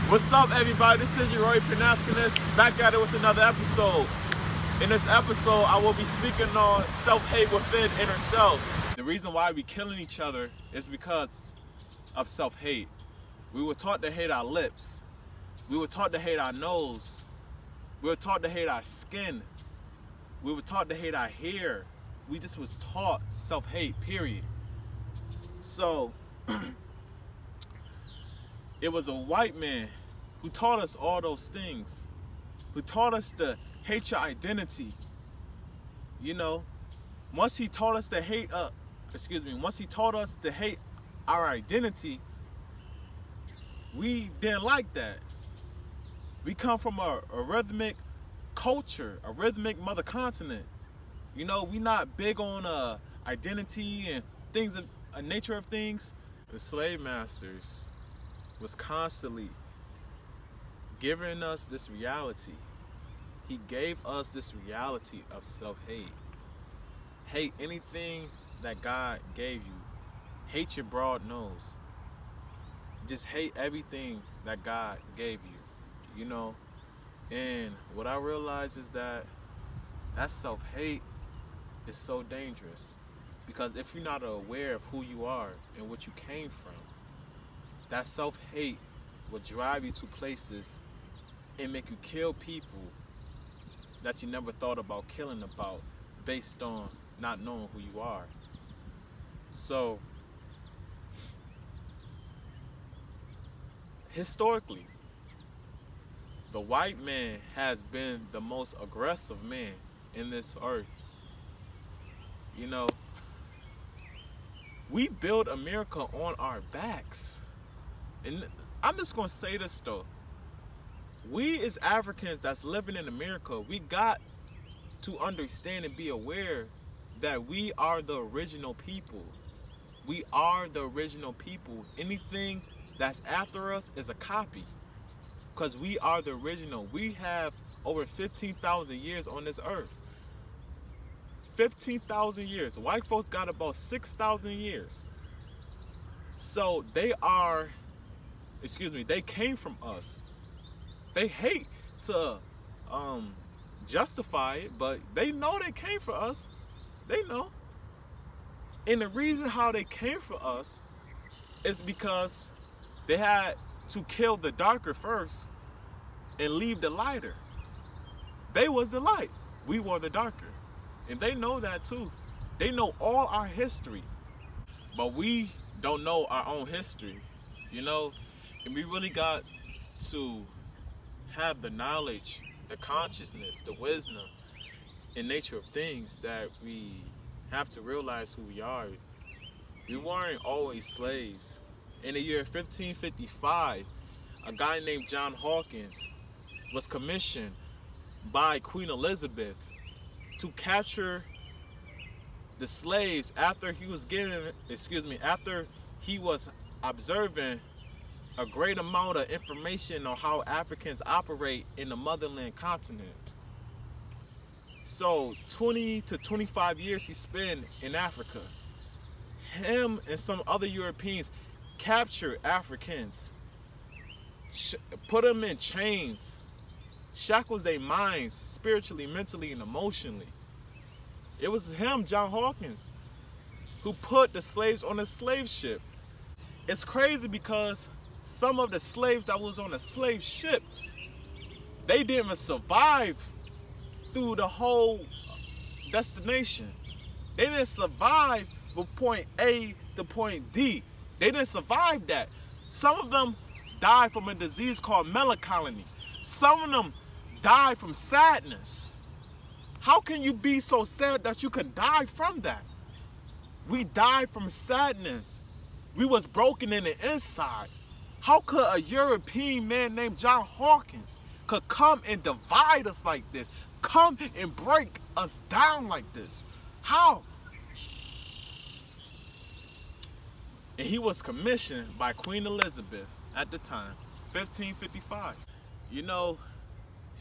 What's up, everybody? This is your Roy Panafkanis, back at it with another episode. In this episode, I will be speaking on self-hate within inner self. The reason why we killing each other is because of self-hate. We were taught to hate our lips. We were taught to hate our nose. We were taught to hate our skin. We were taught to hate our hair. We just was taught self-hate, period. So, it was a white man who taught us all those things, who taught us to hate your identity. You know, once he taught us to hate, once he taught us to hate our identity, we didn't like that. We come from a rhythmic culture, a rhythmic mother continent. You know, we not big on identity and things of nature of things. The slave masters was constantly giving us this reality. He gave us this reality of self-hate. Hate anything that God gave you. Hate your broad nose. Just hate everything that God gave you, you know? And what I realize is that self-hate is so dangerous. Because if you're not aware of who you are and what you came from, that self-hate will drive you to places and make you kill people that you never thought about killing about based on not knowing who you are. So, historically, the white man has been the most aggressive man in this earth. You know, we build America on our backs. And I'm just gonna say this though. We as Africans that's living in America, we got to understand and be aware that we are the original people. We are the original people. Anything that's after us is a copy. Because we are the original. We have over 15,000 years on this earth. 15,000 years. White folks got about 6,000 years. So they came from us. They hate to justify it, but they know they came for us. They know. And the reason how they came for us is because they had to kill the darker first and leave the lighter. They was the light. We were the darker. And they know that too. They know all our history. But we don't know our own history, you know? And we really got to have the knowledge, the consciousness, the wisdom, and nature of things that we have to realize who we are. We weren't always slaves. In the year 1555, a guy named John Hawkins was commissioned by Queen Elizabeth to capture the slaves after he was observing a great amount of information on how Africans operate in the motherland continent. So 20 to 25 years he spent in Africa. Him and some other Europeans captured Africans, put them in chains, shackles their minds spiritually, mentally, and emotionally. It was him, John Hawkins, who put the slaves on a slave ship. It's crazy because some of the slaves that was on a slave ship, they didn't even survive through the whole destination. They didn't survive from point A to point D. They didn't survive that. Some of them died from a disease called melancholy. Some of them died from sadness. How can you be so sad that you can die from that? We died from sadness. We was broken in the inside. How could a European man named John Hawkins could come and divide us like this? Come and break us down like this? How? And he was commissioned by Queen Elizabeth at the time, 1555. You know,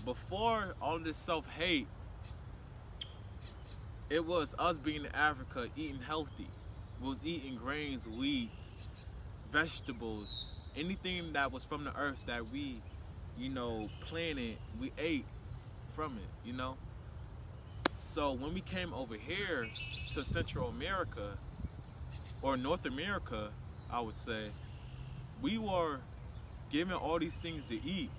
before all of this self-hate, it was us being in Africa eating healthy. We was eating grains, weeds, vegetables, anything that was from the earth that we, planted, we ate from it, So when we came over here to Central America, or North America, I would say, we were given all these things to eat.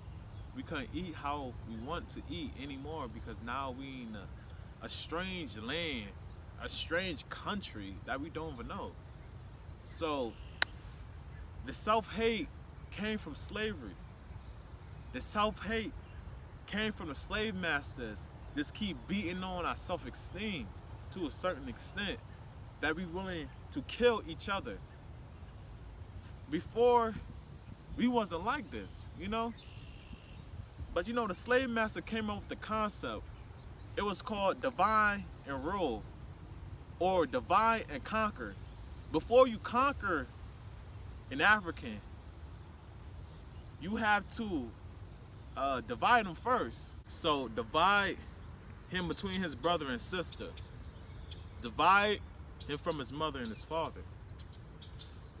We couldn't eat how we want to eat anymore because now we in a strange land, a strange country that we don't even know. So the self-hate came from slavery. The self-hate came from the slave masters. Just keep beating on our self-esteem to a certain extent that we willing to kill each other. Before, we wasn't like this, But the slave master came up with the concept. It was called divide and rule, or divide and conquer. Before you conquer an African, you have to divide him first. So divide him between his brother and sister. Divide him from his mother and his father.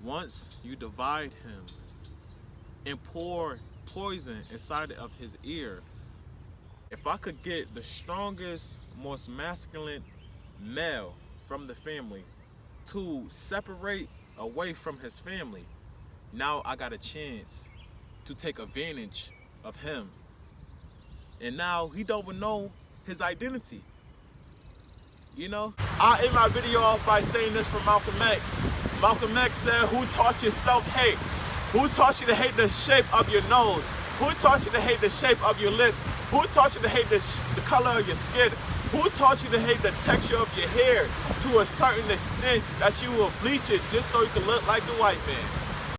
Once you divide him and pour poison inside of his ear, if I could get the strongest, most masculine male from the family to separate away from his family, now I got a chance to take advantage of him. And now he don't even know his identity. I end my video off by saying this from Malcolm X. Malcolm X said, "Who taught you self-hate? Who taught you to hate the shape of your nose? Who taught you to hate the shape of your lips? Who taught you to hate the color of your skin? Who taught you to hate the texture of your hair to a certain extent that you will bleach it just so you can look like the white man?"